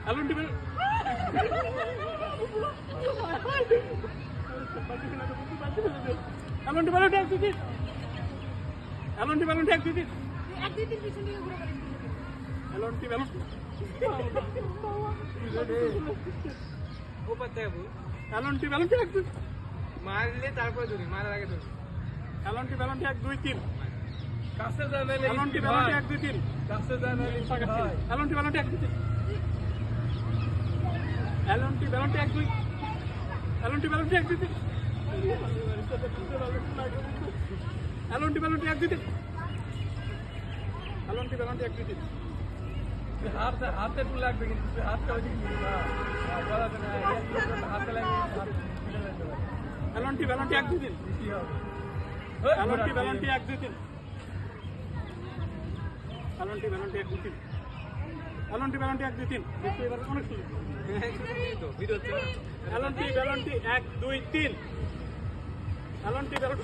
অ্যালনটি অ্যালনটি ব্যালনটি এক দুই তিন অ্যালনটি ব্যালনটি এক দুই তিন অ্যালনটি ব্যালন অ্যালনটি ব্যালনটি এক দুই মারলে তারপরে ধরি, মারার আগে ধরি। অ্যালনটি ব্যালনটি এক দুই তিন কাছে যায় না, অ্যালনটি ব্যালনটি এক দুই তিন কাছে যায় না, অ্যালনটি ব্যালনটি এক দুই তিন অ্যালনটি ব্যালনটি এক দুই অ্যালনটি ব্যালনটি এক দুই তিন অ্যালনটি ব্যালনটি এক দুই তিন অ্যালনটি ব্যালনটি এক দুই তিন হাতে একটু লাগবে, কিন্তু হাতটা ওইদিকে নিয়ে যা। বলাতে না, হাতে লাগবে, অ্যালনটি ব্যালনটি এক দুই তিন কি হবে? অ্যালনটি ব্যালনটি এক দুই তিন অ্যালনটি ব্যালনটি এক দুই তিন অ্যালনটি ব্যালনটি এক দুই তিন দেখতে এবার অনেক সুযোগ অ্যালনটি ব্যালনটি এক দুই তিন অ্যালনটি ব্যালনটি